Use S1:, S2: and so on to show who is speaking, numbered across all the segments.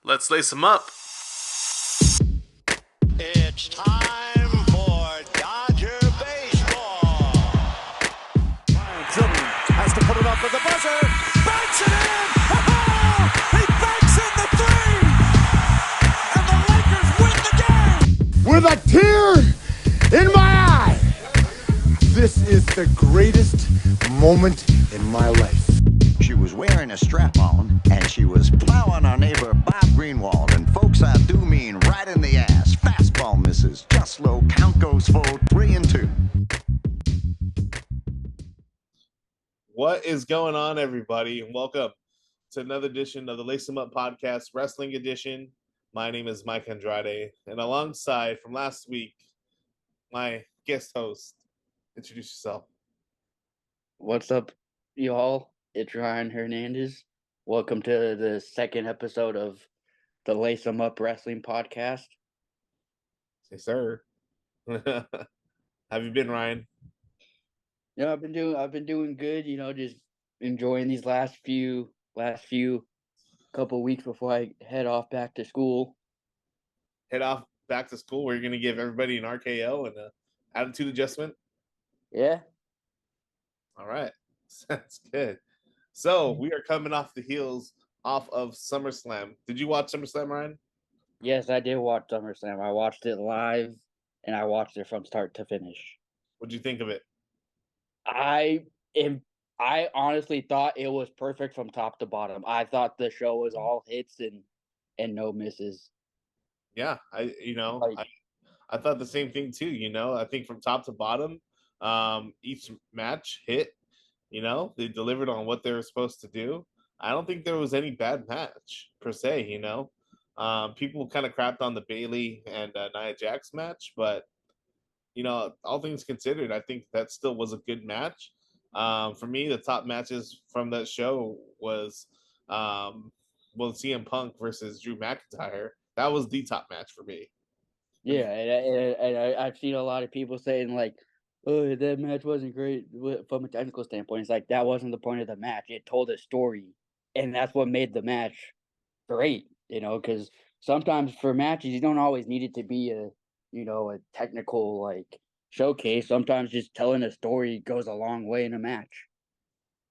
S1: Let's lace them up.
S2: It's time for Dodger baseball.
S3: Ryan dribbling, has to put it up for the buzzer. Banks it in! Oh! He banks in the three! And the Lakers win the game!
S4: With a tear in my eye, this is the greatest moment in my life.
S2: She was wearing a strap-on, and she was plowing our neighbor Bob Greenwald. And folks, I do mean right in the ass. Fastball misses, just low, count goes full, 3-2.
S1: What is going on, everybody? And welcome to another edition of the Lace 'em Up Podcast, Wrestling Edition. My name is Mike Andrade, and alongside from last week, my guest host. Introduce yourself.
S5: What's up, y'all? It's Ryan Hernandez. Welcome to the second episode of the Lace 'em Up Wrestling Podcast.
S1: Yes, sir. Have you been, Ryan?
S5: Yeah, I've been doing good. Just enjoying these last few couple weeks before I head off back to school.
S1: Head off back to school where you're going to give everybody an RKO and an attitude adjustment?
S5: Yeah.
S1: All right. That's good. So we are coming off the heels off of SummerSlam. Did you watch SummerSlam, Ryan?
S5: Yes, I did watch SummerSlam. I watched it live, and I watched it from start to finish.
S1: What'd you think of it?
S5: I honestly thought it was perfect from top to bottom. I thought the show was all hits and no misses.
S1: Yeah, I thought the same thing too. I think from top to bottom, each match hit. They delivered on what they were supposed to do. I don't think there was any bad match per se. People kind of crapped on the Bayley and Nia Jax match, but all things considered, I think that still was a good match. For me, the top matches from that show was CM Punk versus Drew McIntyre. That was the top match for me.
S5: Yeah, and I've seen a lot of people saying like, "Oh, that match wasn't great from a technical standpoint." It's like that wasn't the point of the match. It told a story, and that's what made the match great. Because sometimes for matches, you don't always need it to be a technical like showcase. Sometimes just telling a story goes a long way in a match.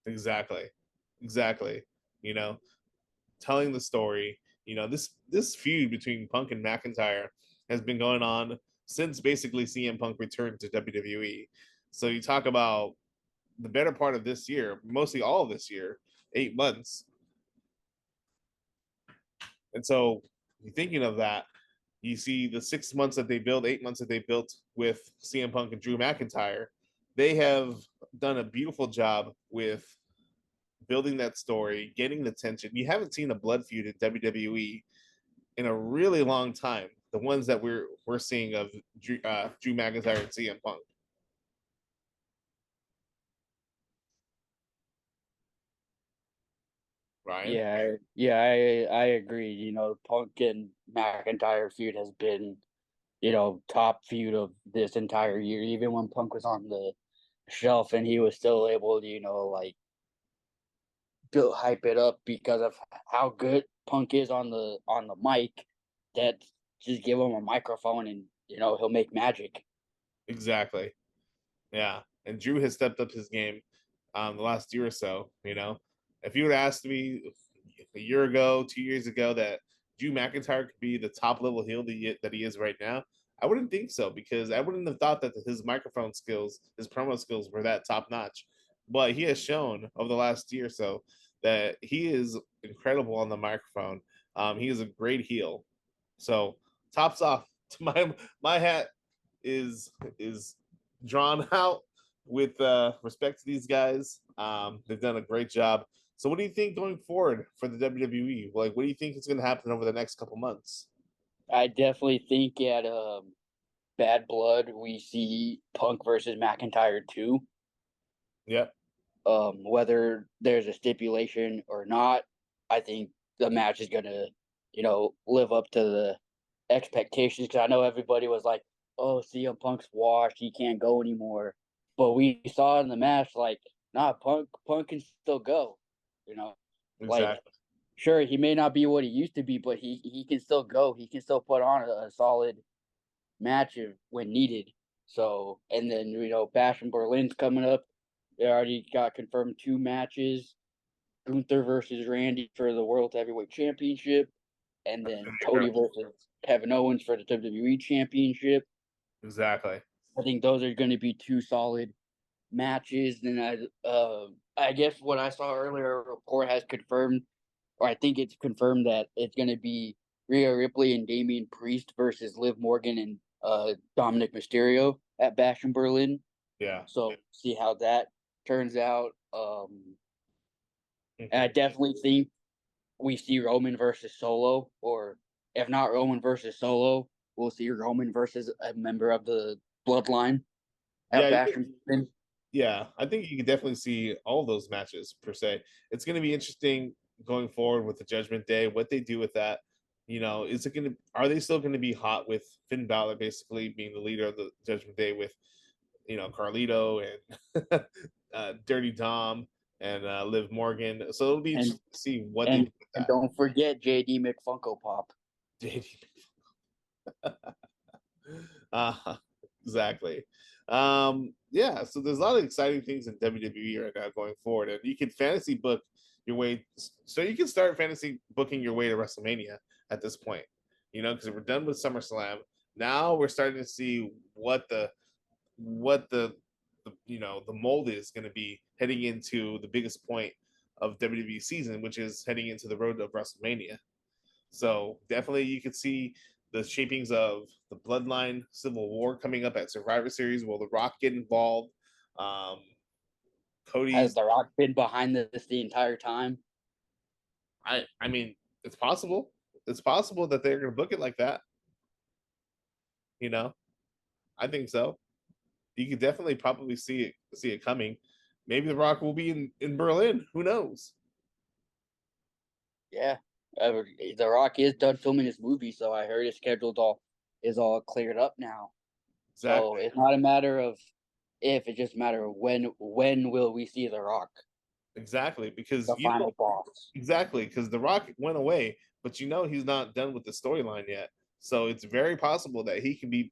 S1: Exactly. Telling the story. This feud between Punk and McIntyre has been going on since basically CM Punk returned to WWE. So you talk about the better part of this year, mostly all of this year, 8 months. And so you're thinking of that, you see the 6 months that they built, 8 months that they built with CM Punk and Drew McIntyre. They have done a beautiful job with building that story, getting the tension. You haven't seen a blood feud in WWE in a really long time. The ones that we're seeing of Drew McIntyre and CM Punk. Ryan?
S5: Yeah, I agree. Punk and McIntyre feud has been, top feud of this entire year. Even when Punk was on the shelf and he was still able to, hype it up because of how good Punk is on the mic. That just give him a microphone and he'll make magic.
S1: Exactly. Yeah. And Drew has stepped up his game the last year or so. If you would have asked me a year ago, 2 years ago, that Drew McIntyre could be the top level heel that he is right now, I wouldn't think so, because I wouldn't have thought that his microphone skills, his promo skills were that top notch. But he has shown over the last year or so that he is incredible on the microphone. He is a great heel. So tops off to my hat is drawn out with respect to these guys. They've done a great job. So what do you think going forward for the WWE? Like, what do you think is going to happen over the next couple months?
S5: I definitely think at Bad Blood we see Punk versus McIntyre 2.
S1: Yep.
S5: Whether there's a stipulation or not, I think the match is gonna, live up to the expectations. Because I know everybody was like, "Oh, CM Punk's washed; he can't go anymore." But we saw in the match, like, nah, Punk can still go.
S1: Exactly.
S5: Sure, he may not be what he used to be, but he can still go. He can still put on a solid match when needed. So, and then Bash in Berlin's coming up. They already got confirmed 2 matches: Gunther versus Randy for the World Heavyweight Championship, and then Cody versus Kevin Owens for the WWE Championship.
S1: Exactly.
S5: I think those are going to be 2 solid matches. Then I guess what I saw earlier, a report has confirmed, or I think it's confirmed, that it's going to be Rhea Ripley and Damian Priest versus Liv Morgan and Dominic Mysterio at Bash in Berlin.
S1: Yeah.
S5: So see how that turns out.
S1: Mhm.
S5: And I definitely think we see Roman versus Solo, or if not Roman versus Solo, we'll see Roman versus a member of the Bloodline at Bash in Berlin.
S1: Yeah, I think you can definitely see all those matches per se. It's going to be interesting going forward with the Judgment Day, what they do with that. Is it going to? Are they still going to be hot with Finn Balor basically being the leader of the Judgment Day with Carlito and Dirty Dom and Liv Morgan? So it'll be interesting to see what they do with
S5: And
S1: that.
S5: don't forget JD McFunko Pop.
S1: Exactly. Yeah, so there's a lot of exciting things in WWE right now going forward, and you can fantasy book your way. So you can start fantasy booking your way to WrestleMania at this point. Because we're done with SummerSlam. Now we're starting to see what the mold is going to be heading into the biggest point of WWE season, which is heading into the road of WrestleMania. So definitely you could see the shapings of the Bloodline Civil War coming up at Survivor Series. Will The Rock get involved?
S5: Has
S1: Cody's.
S5: The Rock been behind this the entire time?
S1: I mean, it's possible. It's possible that they're going to book it like that. I think so. You could definitely probably see it coming. Maybe The Rock will be in Berlin. Who knows?
S5: Yeah. The Rock is done filming his movie, so I heard his schedule is all cleared up now. So
S1: Exactly.
S5: it's not a matter of if, it's just a matter of when will we see The Rock,
S1: Exactly. Because
S5: the final boss.
S1: Exactly, because The Rock went away, but he's not done with the storyline yet. So it's very possible that he can be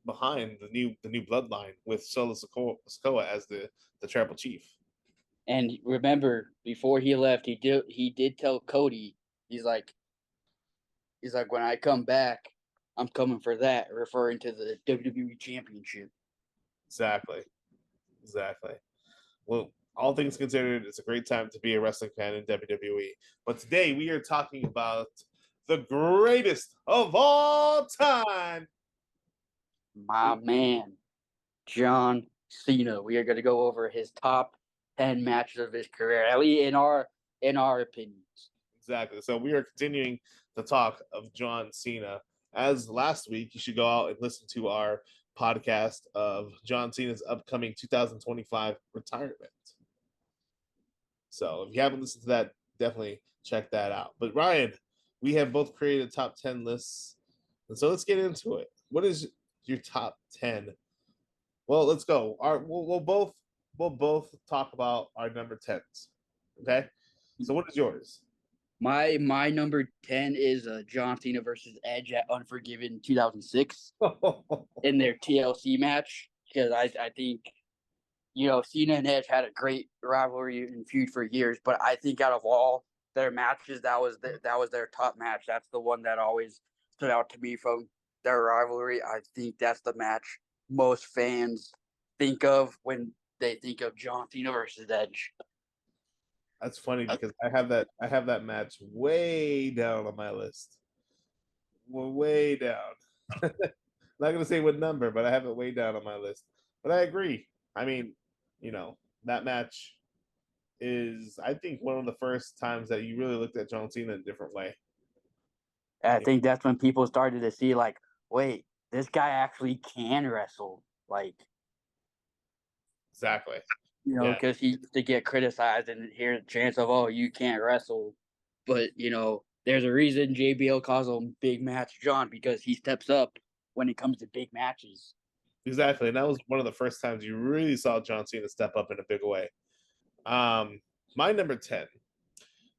S1: behind the new bloodline with Solo Sikoa as the tribal chief.
S5: And remember, before he left, he did tell Cody, he's like, when I come back, I'm coming for that, referring to the WWE Championship.
S1: Exactly. Well, all things considered, it's a great time to be a wrestling fan in WWE. But today we are talking about the greatest of all time.
S5: My man, John Cena. We are going to go over his top 10 matches of his career, at least in our opinions.
S1: Exactly. So we are continuing the talk of John Cena. As last week, you should go out and listen to our podcast of John Cena's upcoming 2025 retirement. So if you haven't listened to that, definitely check that out. But Ryan, we have both created top 10 lists. And so let's get into it. What is your top 10? Well, let's go. We'll both talk about our number 10s. Okay? So what is yours?
S5: My number 10 is John Cena versus Edge at Unforgiven 2006 in their TLC match, because I think Cena and Edge had a great rivalry and feud for years, but I think out of all their matches, that was their top match. That's the one that always stood out to me from their rivalry. I think that's the match most fans think of when they think of John Cena versus Edge.
S1: That's funny because I have that match way down on my list. We're way down. Not gonna say what number, but I have it way down on my list. But I agree. I mean, that match is, I think, one of the first times that you really looked at John Cena in a different way.
S5: And I think that's when people started to see, like, wait, this guy actually can wrestle. Like,
S1: Exactly.
S5: because he used to get criticized and hear the chance of, oh, you can't wrestle. But, there's a reason JBL calls him Big Match John, because he steps up when it comes to big matches.
S1: Exactly. And that was one of the first times you really saw John Cena step up in a big way. My number 10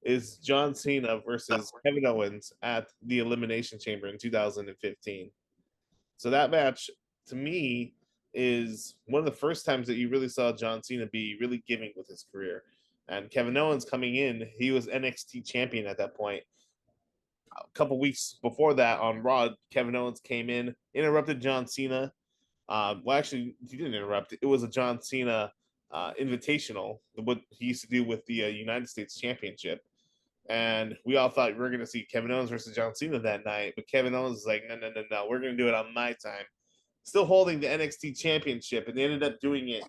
S1: is John Cena versus Kevin Owens at the Elimination Chamber in 2015. So that match, to me, is one of the first times that you really saw John Cena be really giving with his career. And Kevin Owens coming in, he was NXT champion at that point. A couple weeks before that on Raw, Kevin Owens came in, interrupted John Cena. Well, actually, he didn't interrupt. It was a John Cena invitational, what he used to do with the United States Championship. And we all thought we were going to see Kevin Owens versus John Cena that night. But Kevin Owens was like, no. We're going to do it on my time. Still holding the NXT Championship. And they ended up doing it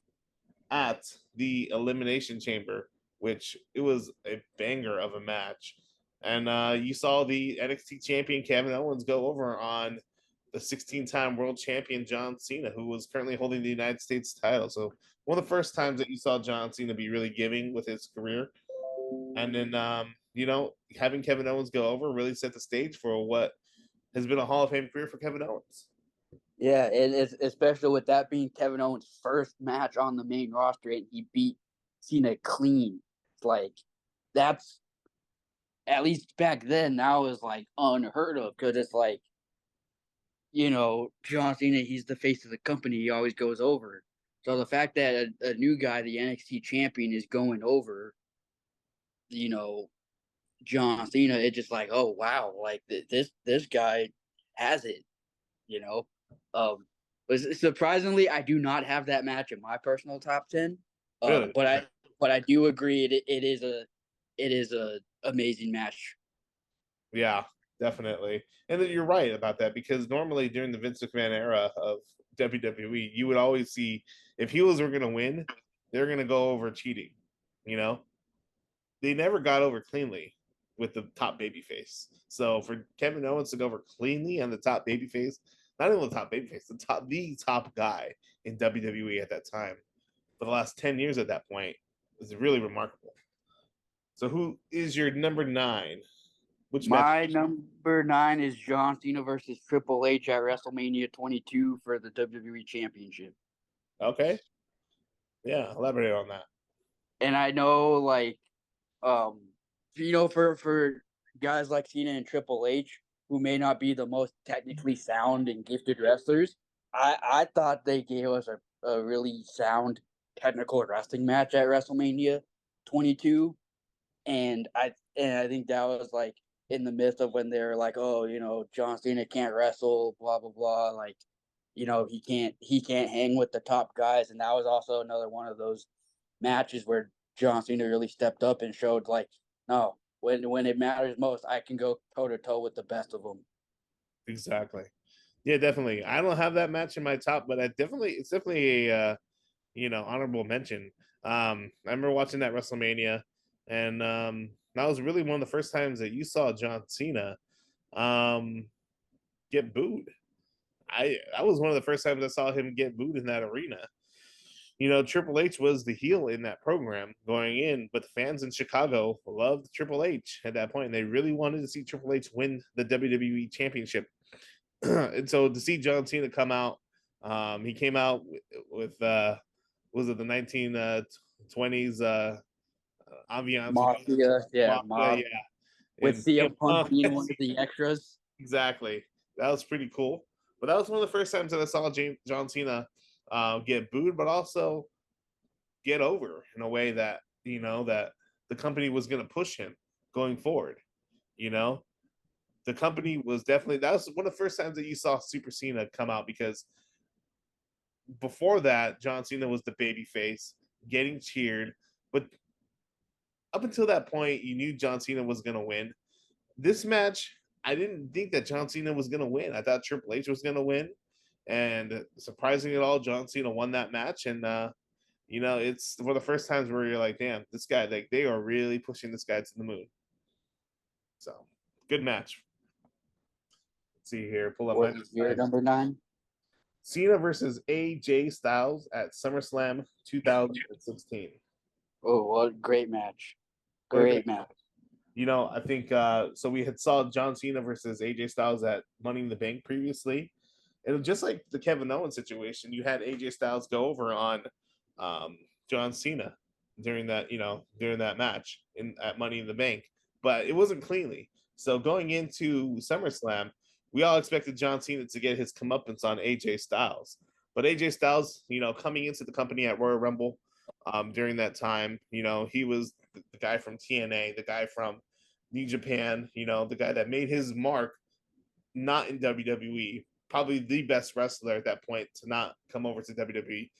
S1: at the Elimination Chamber, which it was a banger of a match. And you saw the NXT champion Kevin Owens go over on the 16-time world champion John Cena, who was currently holding the United States title. So one of the first times that you saw John Cena be really giving with his career. And then, having Kevin Owens go over really set the stage for what has been a Hall of Fame career for Kevin Owens.
S5: Yeah, and it's, especially with that being Kevin Owens' first match on the main roster, and he beat Cena clean. It's like, that's, at least back then, that was like unheard of, because it's like, John Cena, he's the face of the company. He always goes over. So the fact that a new guy, the NXT champion, is going over, John Cena, it's just like, oh wow, like this guy has it, you know. But surprisingly, I do not have that match in my personal top 10.
S1: Really?
S5: But I do agree it is a amazing match.
S1: Yeah, definitely. And then you're right about that, because normally during the Vince McMahon era of WWE, you would always see if heels were going to win, they're going to go over cheating. They never got over cleanly with the top babyface. So for Kevin Owens to go over cleanly on the top babyface, not even the top babyface, the top guy in WWE at that time for the last 10 years at that point is really remarkable. So who is your number 9?
S5: My number 9 is John Cena versus Triple H at WrestleMania 22 for the WWE Championship.
S1: Okay. Yeah, elaborate on that.
S5: And I know, for guys like Cena and Triple H, who may not be the most technically sound and gifted wrestlers, I thought they gave us a really sound technical wrestling match at WrestleMania 22. And I think that was like in the midst of when they're like, oh, John Cena can't wrestle, blah blah blah, like, he can't hang with the top guys. And that was also another one of those matches where John Cena really stepped up and showed, like, no, when it matters most, I can go toe to toe with the best of them.
S1: Exactly. Yeah, definitely. I don't have that match in my top, but it's definitely a honorable mention. I remember watching that WrestleMania, and that was really one of the first times that you saw John Cena get booed. That was one of the first times I saw him get booed in that arena. Triple H was the heel in that program going in, but the fans in Chicago loved Triple H at that point, and they really wanted to see Triple H win the WWE Championship. And so to see John Cena come out, he came out with was it the 1920s ambiance?
S5: Mafia, yeah,
S1: Mafia,
S5: mob,
S1: yeah.
S5: with
S1: And
S5: CM Punk being one of the extras.
S1: Exactly. That was pretty cool. But that was one of the first times that I saw John Cena get booed, but also get over in a way that, that the company was going to push him going forward. The company was definitely, that was one of the first times that you saw Super Cena come out, because before that, John Cena was the baby face getting cheered. But up until that point, you knew John Cena was going to win. This match, I didn't think that John Cena was going to win. I thought Triple H was going to win. And surprisingly at all, John Cena won that match. And, it's one of the first times where you're like, damn, this guy, like, they are really pushing this guy to the moon. So, good match. Let's see here. Pull up
S5: What is your number 9?
S1: Cena versus AJ Styles at SummerSlam 2016.
S5: Oh, what a great match. Great match.
S1: I think so. We had saw John Cena versus AJ Styles at Money in the Bank previously, and just like the Kevin Owens situation, you had AJ Styles go over on John Cena during that match at Money in the Bank. but it wasn't cleanly. So going into SummerSlam, we all expected John Cena to get his comeuppance on AJ Styles. But AJ Styles, coming into the company at Royal Rumble during that time, he was the guy from TNA, the guy from New Japan, the guy that made his mark not in WWE, probably the best wrestler at that point to not come over to WWE,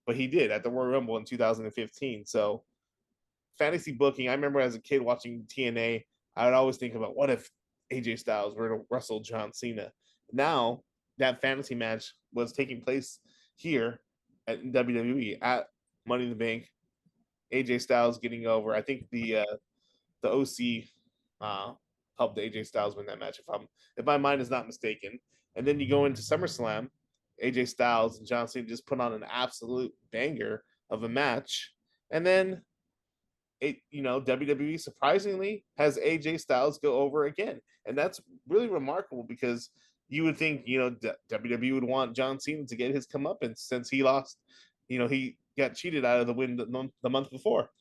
S1: but he did at the Royal Rumble in 2015. So fantasy booking, I remember as a kid watching TNA, I would always think about what if AJ Styles were to wrestle John Cena. Now that fantasy match was taking place here at WWE at Money in the Bank. AJ Styles getting over. I think the OC helped AJ Styles win that match if my mind is not mistaken. And then you go into SummerSlam, AJ Styles and John Cena just put on an absolute banger of a match. And then WWE surprisingly has AJ Styles go over again. And that's really remarkable because you would think, WWE would want John Cena to get his comeuppance since he lost, he got cheated out of the win the month before.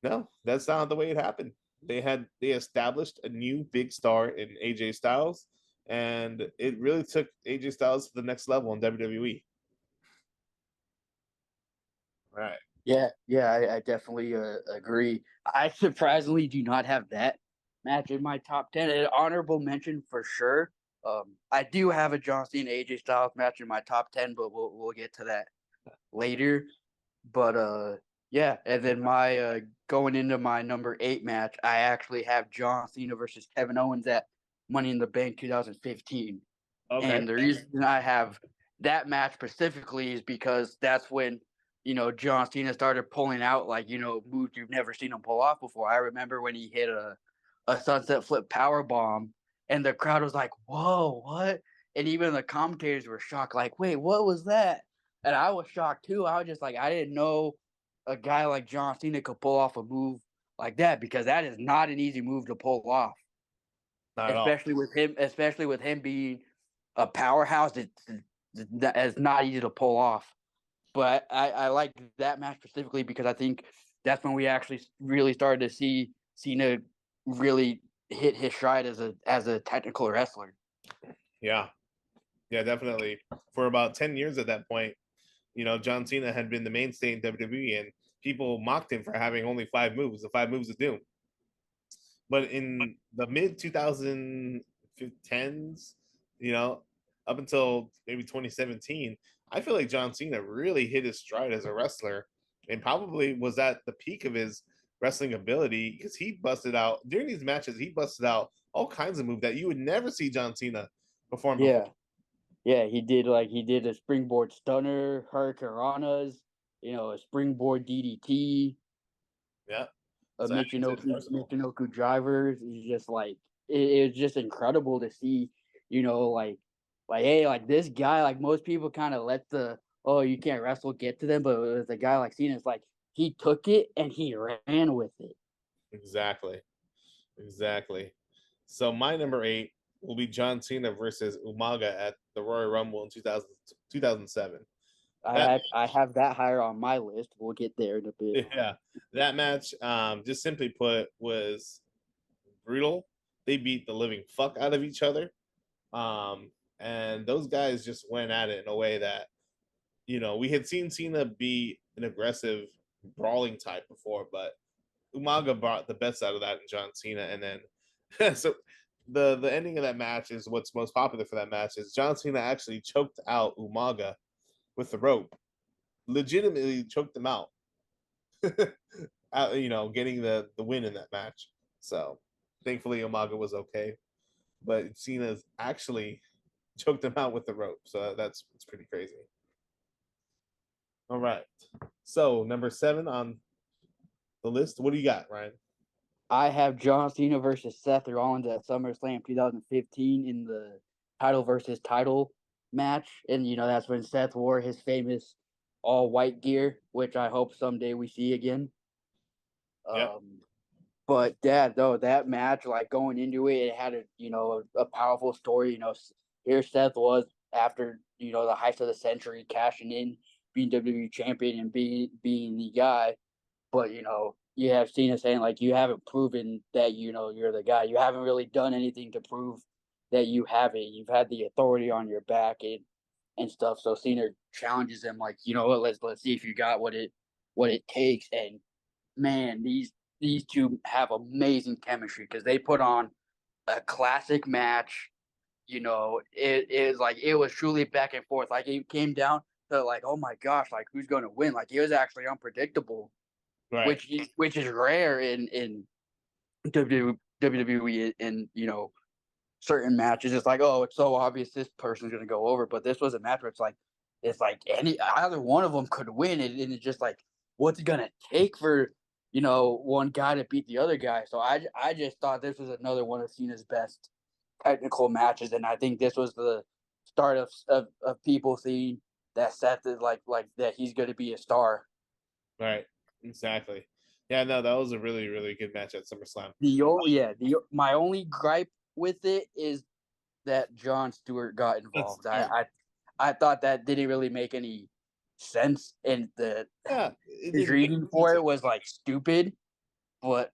S1: No, that's not the way it happened. They established a new big star in AJ Styles, and it really took AJ Styles to the next level in WWE. Right.
S5: Yeah, I definitely agree. I surprisingly do not have that match in my top 10. An honorable mention for sure. I do have a John Cena AJ Styles match in my top 10, but we'll get to that later. But yeah, and then my going into my number 8 match, I actually have John Cena versus Kevin Owens at Money in the Bank 2015.
S1: Okay.
S5: And the reason I have that match specifically is because that's when John Cena started pulling out moves you've never seen him pull off before. I remember when he hit a sunset flip power bomb, and the crowd was like, "Whoa, what?" And even the commentators were shocked, like, "Wait, what was that?" And I was shocked too. I was just like, I didn't know a guy like John Cena could pull off a move like that, because that is not an easy move to pull off,
S1: Not at all.
S5: especially with him being a powerhouse. It's not easy to pull off. But I like that match specifically because I think that's when we actually really started to see Cena really hit his stride as a technical wrestler.
S1: Yeah. Yeah, definitely. For about 10 years at that point, John Cena had been the mainstay in WWE, and people mocked him for having only 5 moves, the 5 moves of doom. But in the mid 2010s, up until maybe 2017, I feel like John Cena really hit his stride as a wrestler and probably was at the peak of his wrestling ability because he busted out during these matches. He busted out all kinds of moves that you would never see John Cena perform before.
S5: Yeah, he did a springboard stunner, hurricanranas, a springboard DDT,
S1: Yeah.
S5: a
S1: So
S5: Michinoku drivers. He's just it was just incredible to see, hey, like this guy, like most people kind of let the you can't wrestle get to them, but with a guy like Cena, it's like he took it and he ran with it.
S1: Exactly. So my number 8 will be John Cena versus Umaga at the Royal Rumble in 2007.
S5: I have that higher on my list. We'll get there in a bit.
S1: Yeah, that match, just simply put, was brutal. They beat the living fuck out of each other, and those guys just went at it in a way that we had seen Cena be an aggressive, brawling type before, but Umaga brought the best out of that in John Cena, and then so the ending of that match is what's most popular for that match is John Cena actually choked out Umaga with the rope, legitimately choked him out. Getting the win in that match. So thankfully Umaga was okay, but Cena's actually choked him out with the rope. So it's pretty crazy. All right. So number 7 on the list. What do you got, Ryan?
S5: I have John Cena versus Seth Rollins at SummerSlam 2015 in the title versus title match. And, that's when Seth wore his famous all white gear, which I hope someday we see again.
S1: Yep.
S5: But that match, like going into it, it had a powerful story. Here Seth was after, the heist of the century, cashing in, being WWE champion and being the guy. But, you have Cena saying, like, "You haven't proven that, you're the guy. You haven't really done anything to prove that you have it. You've had the authority on your back and stuff." So Cena challenges him, like, "You know what? Let's see if you got what it takes." And man, these two have amazing chemistry because they put on a classic match. It is like it was truly back and forth. Like it came down to like, oh my gosh, like who's going to win? Like it was actually unpredictable,
S1: Right.
S5: which is rare in WWE in certain matches. It's like, oh, it's so obvious this person's going to go over, but this was a match where it's like any either one of them could win, and it's just like what's it going to take for one guy to beat the other guy. So I just thought this was another one of Cena's best technical matches, and I think this was the start of people seeing that Seth is like that he's going to be a star.
S1: Right. Exactly. Yeah, no, that was a really, really good match at SummerSlam.
S5: My only gripe with it is that Jon Stewart got involved. I thought that didn't really make any sense, and
S1: Yeah, it
S5: his
S1: didn't make
S5: reason
S1: sense.
S5: for it was like stupid. But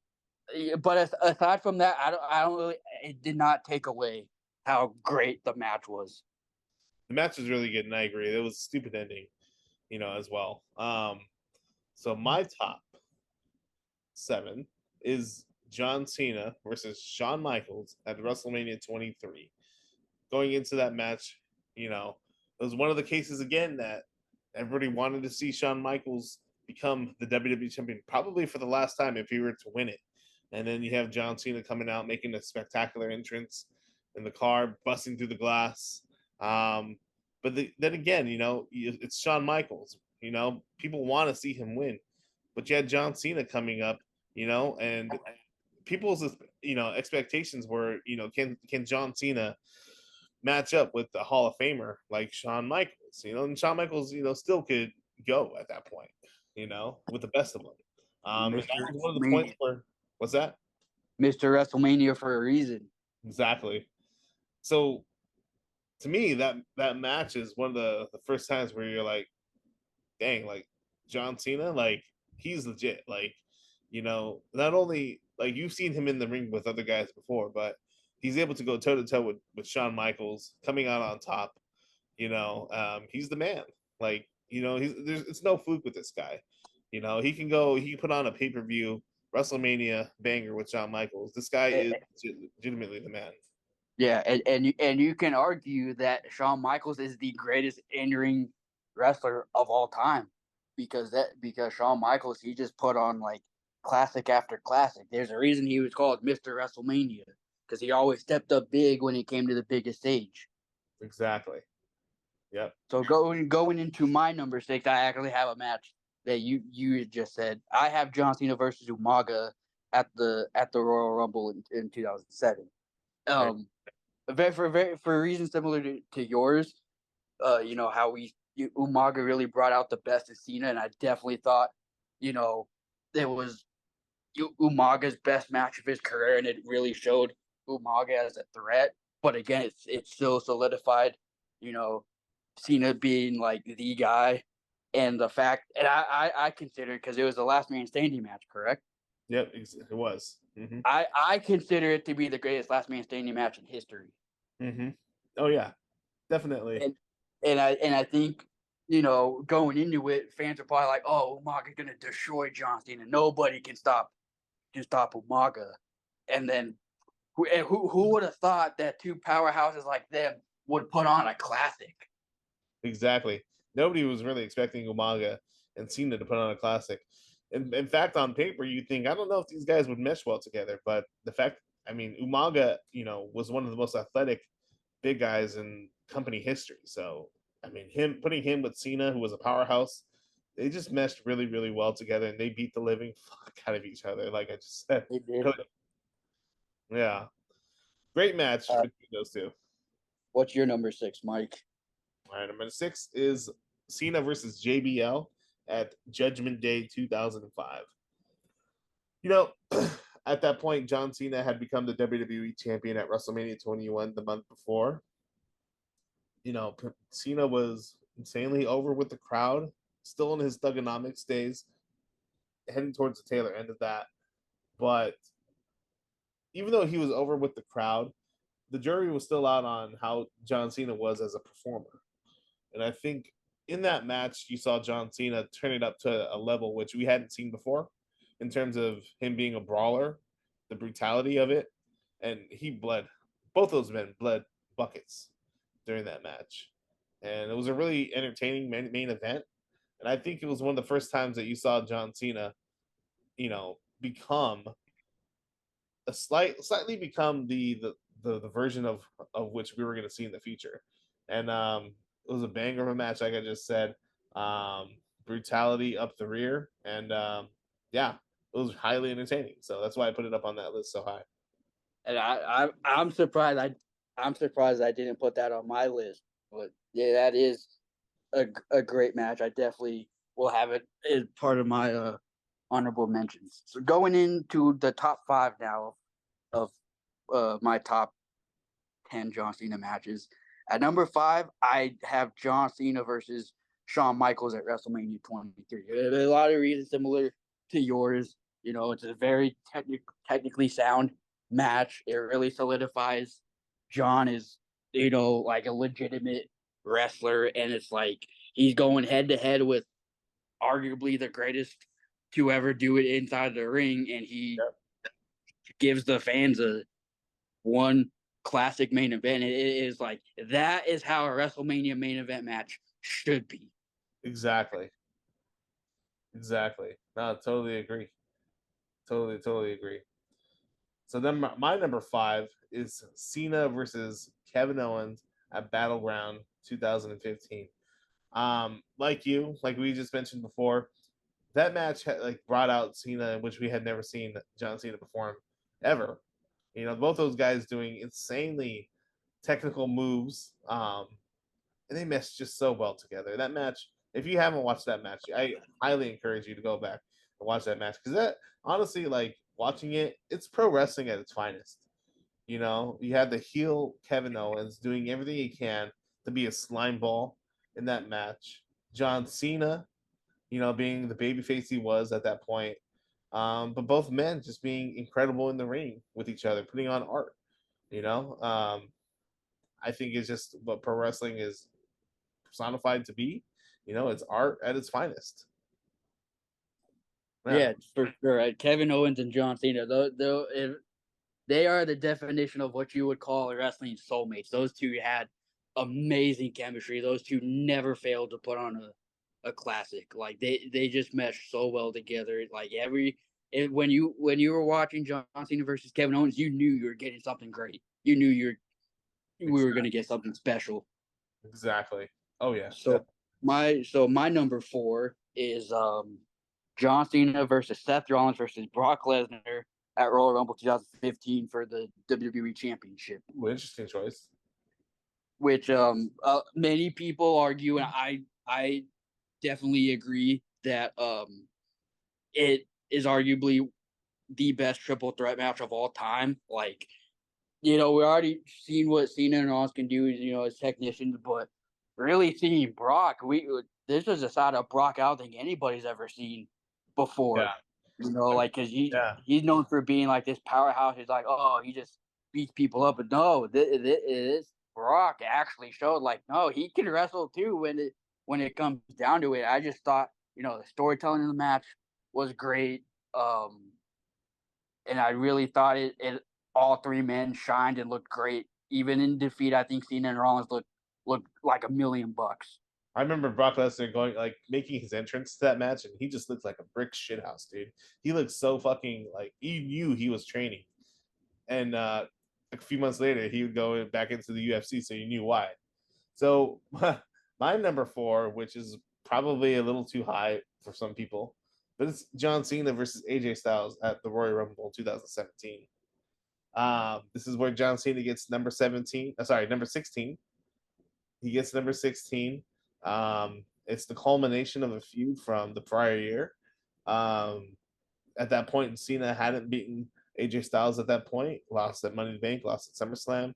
S5: aside from that, I don't really. It did not take away how great the match was.
S1: The match was really good, and I agree. It was a stupid ending, as well. So my top 7 is John Cena versus Shawn Michaels at WrestleMania 23. Going into that match, it was one of the cases again that everybody wanted to see Shawn Michaels become the WWE champion, probably for the last time if he were to win it. And then you have John Cena coming out, making a spectacular entrance in the car, busting through the glass. Then again, it's Shawn Michaels. People want to see him win, but you had John Cena coming up, and people's expectations were, can John Cena match up with the Hall of Famer like Shawn Michaels, and Shawn Michaels, still could go at that point, with the best of them. And that
S5: Mr.
S1: was one of the points
S5: WrestleMania,
S1: where, what's that?
S5: Mr. WrestleMania for a reason.
S1: Exactly. So to me, that match is one of the first times where you're like, dang, like John Cena, like he's legit. Like, not only like you've seen him in the ring with other guys before, but he's able to go toe to toe with Shawn Michaels coming out on top. He's the man. Like, it's no fluke with this guy. He can put on a pay-per-view WrestleMania banger with Shawn Michaels. This guy is legitimately the man.
S5: Yeah, and you can argue that Shawn Michaels is the greatest in-ring wrestler of all time because Shawn Michaels, he just put on like classic after classic. There's a reason he was called Mr. WrestleMania because he always stepped up big when he came to the biggest stage.
S1: Exactly. Yep.
S5: So going into my number 6, I actually have a match that you just said. I have John Cena versus Umaga at the Royal Rumble in 2007.
S1: Right.
S5: For reasons similar to yours, how Umaga really brought out the best in Cena, and I definitely thought, it was Umaga's best match of his career, and it really showed Umaga as a threat. But again, it's still solidified, Cena being like the guy, and the fact, and I consider because it was the last man standing match, correct?
S1: Yep, it was. Mm-hmm.
S5: I consider it to be the greatest last man standing match in history.
S1: Mm-hmm. Oh yeah, definitely.
S5: And I think going into it, fans are probably like, "Oh, Umaga's gonna destroy John Cena. Nobody can stop Umaga." And then who would have thought that two powerhouses like them would put on a classic?
S1: Exactly. Nobody was really expecting Umaga and Cena to put on a classic. In fact, on paper, you think, I don't know if these guys would mesh well together, but Umaga, was one of the most athletic big guys in company history. So, putting him with Cena, who was a powerhouse, they just meshed really, really well together, and they beat the living fuck out of each other. Like I just said,
S5: They did.
S1: really. Yeah, great match between those two.
S5: What's your number 6, Mike?
S1: All right, number 6 is Cena versus JBL at Judgment Day 2005. At that point, John Cena had become the WWE champion at WrestleMania 21 the month before. Cena was insanely over with the crowd, still in his thugonomics days. heading towards the tailor end of that. But even though he was over with the crowd, the jury was still out on how John Cena was as a performer. And I think in that match, you saw John Cena turn it up to a level which we hadn't seen before in terms of him being a brawler, the brutality of it. And he bled, both those men bled buckets during that match. And it was a really entertaining main event. And I think it was one of the first times that you saw John Cena, become slightly become the version of which we were going to see in the future. And it was a banger of a match, like I just said. Brutality up the rear, and yeah, it was highly entertaining. So that's why I put it up on that list so high.
S5: And I'm surprised I didn't put that on my list. But yeah, that is a great match. I definitely will have it as part of my honorable mentions. So going into the top 5 now of my top 10 John Cena matches. At number 5, I have John Cena versus Shawn Michaels at WrestleMania 23. A lot of reasons similar to yours. It's a very technically sound match. It really solidifies John is, like a legitimate wrestler, and it's like he's going head to head with arguably the greatest to ever do it inside the ring, and he gives the fans one classic main event. It is like that is how a WrestleMania main event match should be.
S1: Exactly. No, totally agree. Totally agree. So then my number 5 is Cena versus Kevin Owens at Battleground 2015. Like we just mentioned before, that match brought out Cena, which we had never seen John Cena perform ever. Both those guys doing insanely technical moves, and they meshed just so well together. That match, if you haven't watched that match, I highly encourage you to go back and watch that match, because that honestly, watching it, it's pro wrestling at its finest. You have the heel Kevin Owens doing everything he can to be a slime ball in that match. John Cena, being the babyface he was at that point. But both men just being incredible in the ring with each other, putting on art. I think it's just what pro wrestling is personified to be. It's art at its finest.
S5: Yeah, for sure. Kevin Owens and John Cena, they are the definition of what you would call wrestling soulmates. Those two had amazing chemistry. Those two never failed to put on a classic. Like they just meshed so well together. Like when you were watching John Cena versus Kevin Owens, you knew you were getting something great. You knew we were going to get something special.
S1: Exactly. Oh yeah.
S5: So my number 4 is John Cena versus Seth Rollins versus Brock Lesnar at Royal Rumble 2015 for the WWE Championship.
S1: Ooh, interesting choice.
S5: Which many people argue, and I definitely agree that it is arguably the best triple threat match of all time. Like, we already seen what Cena and Rollins can do, as technicians, but really seeing Brock, this is a side of Brock I don't think anybody's ever seen before.
S1: Yeah.
S5: Because he's known for being like this powerhouse. He's like, oh, he just beats people up. But no, this Brock actually showed no, he can wrestle too when it comes down to it. I just thought, the storytelling in the match was great. And I really thought it all 3 men shined and looked great. Even in defeat, I think Cena and Rollins looked like $1 million.
S1: I remember Brock Lesnar making his entrance to that match, and he just looked like a brick shithouse, dude. He looked so fucking you knew he was training. And a few months later, he would go back into the UFC, so you knew why. So my number 4, which is probably a little too high for some people, but it's John Cena versus AJ Styles at the Royal Rumble 2017. This is where John Cena gets number 16. He gets number 16. It's the culmination of a feud from the prior year. At that point, Cena hadn't beaten AJ Styles at that point, lost at Money in the Bank, lost at SummerSlam.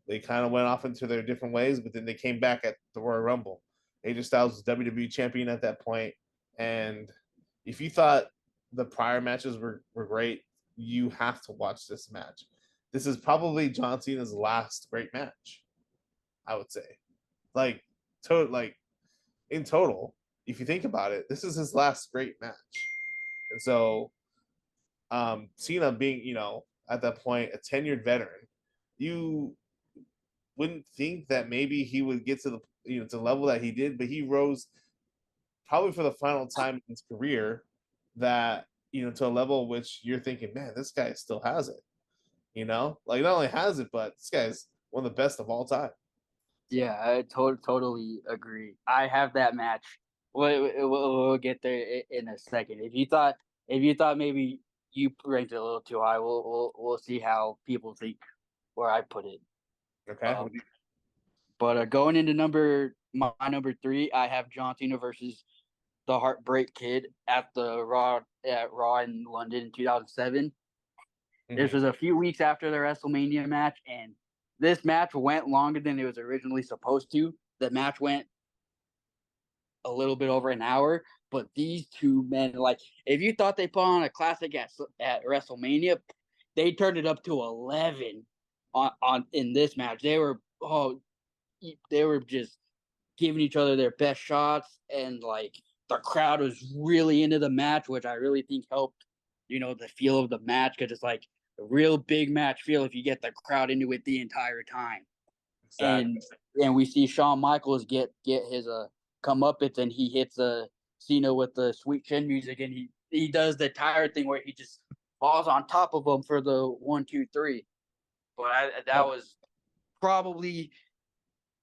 S1: They kind of went off into their different ways, but then they came back at the Royal Rumble. AJ Styles was WWE champion at that point, and if you thought the prior matches were great. You have to watch this match. This is probably John Cena's last great match, I would say. Like, in total, if you think about it, this is his last great match. And so, Cena being, at that point, a tenured veteran, you wouldn't think that maybe he would get to the level that he did, but he rose probably for the final time in his career that, to a level which you're thinking, man, this guy still has it. Like not only has it, but this guy's one of the best of all time.
S5: Yeah, I totally agree. I have that match. We'll get there in a second. If you thought maybe you ranked it a little too high, we'll see how people think where I put it.
S1: Okay.
S5: But going into my number 3, I have John Cena versus the Heartbreak Kid at Raw in London in 2007. This was a few weeks after the WrestleMania match, and this match went longer than it was originally supposed to. The match went a little bit over an hour, but these two men, like, if you thought they put on a classic at WrestleMania, they turned it up to 11 on in this match. They were just giving each other their best shots, and like the crowd was really into the match, which I really think helped, the feel of the match, because it's like a real big match feel if you get the crowd into it the entire time.
S1: Exactly.
S5: And we see Shawn Michaels get his comeuppance, and he hits Cena with the sweet chin music, and he does the tire thing where he just falls on top of him for the 1, 2, 3. But that was probably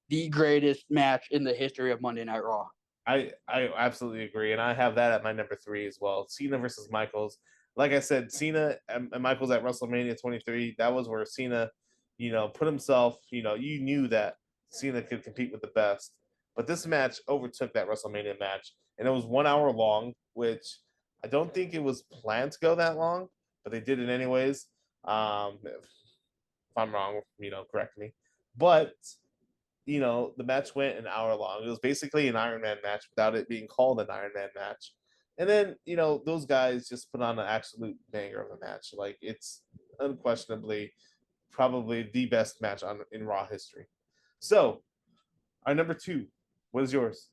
S5: the greatest match in the history of Monday Night Raw.
S1: I absolutely agree, and I have that at my number 3 as well. Cena versus Michaels. Like I said, Cena and Michaels at WrestleMania 23. That was where Cena, put himself. You knew that Cena could compete with the best, but this match overtook that WrestleMania match, and it was 1 hour long, which I don't think it was planned to go that long, but they did it anyways. If I'm wrong, correct me. But the match went an hour long. It was basically an Iron Man match without it being called an Iron Man match. And then, those guys just put on an absolute banger of a match. Like, it's unquestionably probably the best match in Raw history. So, our number 2, what is yours?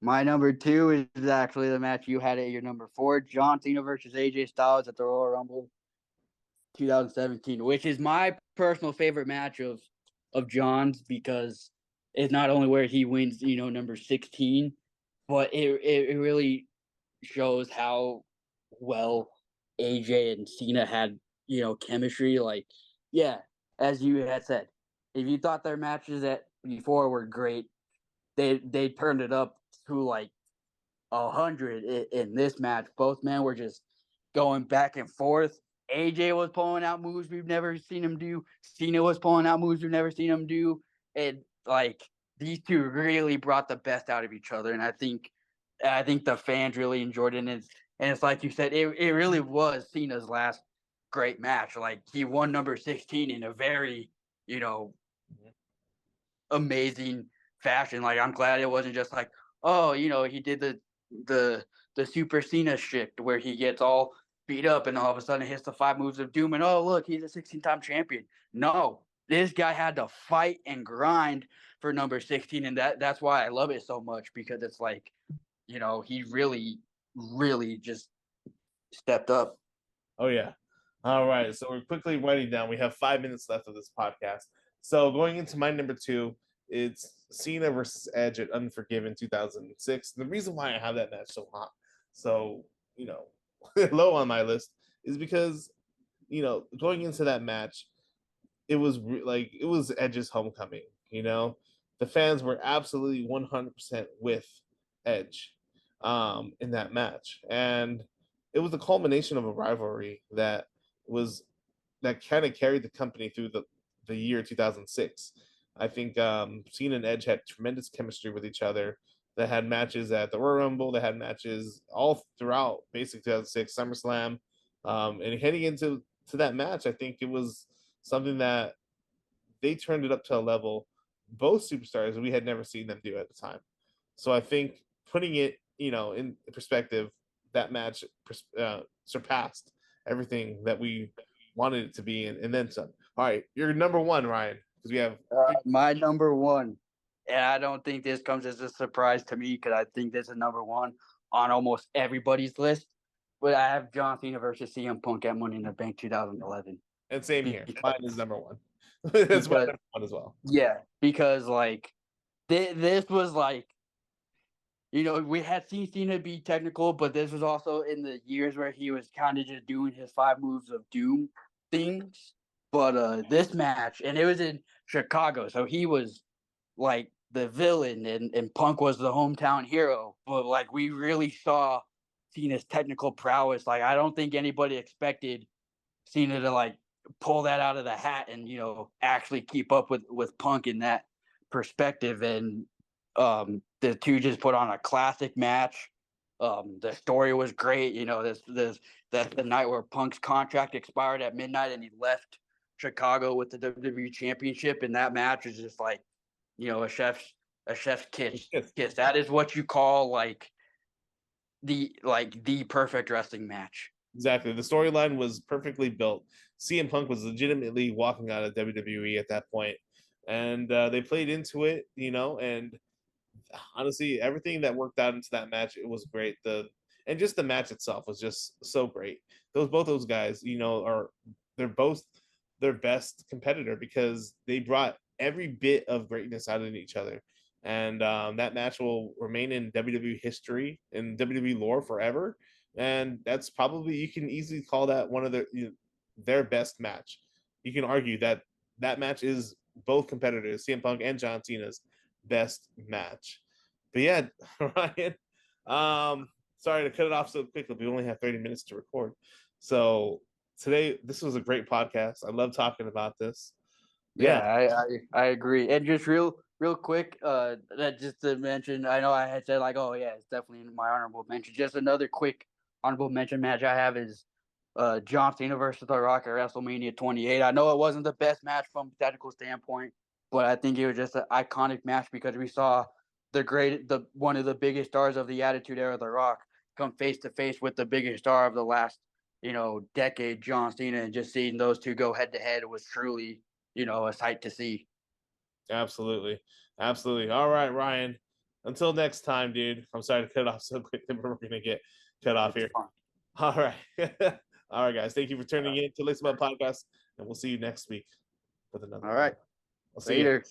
S5: My number 2 is actually the match you had at your number 4, John Cena versus AJ Styles at the Royal Rumble 2017, which is my personal favorite match of John's, because it's not only where he wins, number 16, but it really shows how well AJ and Cena had, chemistry. Like, yeah, as you had said, if you thought their matches before were great, they turned it up to like 100 in this match. Both men were just going back and forth. AJ was pulling out moves we've never seen him do. Cena was pulling out moves we've never seen him do. And like, these two really brought the best out of each other. And I think the fans really enjoyed it. And it's like you said, it really was Cena's last great match. Like, he won number 16 in a very, amazing fashion. Like, I'm glad it wasn't just like, oh, he did the Super Cena shit where he gets all beat up and all of a sudden hits the 5 moves of doom and, oh, look, he's a 16-time champion. No, this guy had to fight and grind for number 16, and that's why I love it so much, because it's like, he really, really just stepped up.
S1: Oh, yeah. All right. So we're quickly winding down. We have 5 minutes left of this podcast. So going into my number 2, it's Cena versus Edge at Unforgiven 2006. The reason why I have that match so low on my list is because, going into that match, it was it was Edge's homecoming. The fans were absolutely 100% with Edge in that match, and it was the culmination of a rivalry that kind of carried the company through the year 2006. I think Cena and Edge had tremendous chemistry with each other. They had matches at the Royal Rumble. They had matches all throughout basically 2006 SummerSlam. And heading into that match, I think it was something that they turned it up to a level, both superstars, we had never seen them do at the time. So I think putting it, in perspective, that match surpassed everything that we wanted it to be, and then some. All right, you're number one, Ryan, because we have
S5: my number one, and I don't think this comes as a surprise to me because I think this is number one on almost everybody's list. But I have John Cena versus CM Punk at Money in the Bank 2011.
S1: and same here.
S5: Because,
S1: Mine is number one. That's my
S5: because
S1: number one as well.
S5: yeah, because like this was like, you know, we had seen Cena be technical, but this was also in the years where he was kind of just doing his 5 moves of doom things. But this match, and it was in Chicago, so he was like the villain, and Punk was the hometown hero. But like we really saw Cena's technical prowess. Like I don't think anybody expected Cena to like pull that out of the hat and, you know, actually keep up with Punk in that perspective. And the two just put on a classic match. The story was great. You know, that's the night where Punk's contract expired at midnight and he left Chicago with the WWE Championship, and that match is just like, you know, a chef's kiss. Kiss. That is what you call like the perfect wrestling match.
S1: Exactly. The storyline was perfectly built. CM Punk was legitimately walking out of WWE at that point, and they played into it, you know. And honestly, everything that worked out into that match, it was great. And just the match itself was just so great. Both those guys, you know, they're both their best competitor because they brought every bit of greatness out of each other. And that match will remain in WWE history and WWE lore forever. And that's probably, you can easily call that one of their best match. You can argue that that match is both competitors, CM Punk and John Cena's best match. But yeah, Ryan, sorry to cut it off so quickly. We only have 30 minutes to record. So today, this was a great podcast. I love talking about this.
S5: Yeah, I agree. And just real quick, that just to mention, I know I had said like, oh yeah, it's definitely in my honorable mention. Just another quick honorable mention match I have is John Cena versus The Rock at WrestleMania 28. I know it wasn't the best match from a technical standpoint, but I think it was just an iconic match because we saw one of the biggest stars of the Attitude Era, The Rock, come face to face with the biggest star of the last, you know, decade, John Cena, and just seeing those two go head to head was truly, you know, a sight to see.
S1: Absolutely. Absolutely. All right, Ryan. Until next time, dude. I'm sorry to cut it off so quick that we're going to get cut off here. All right. All right, guys. Thank you for tuning in to Listen Up Podcast, and we'll see you next week with another.
S5: All right.
S1: I'll see you.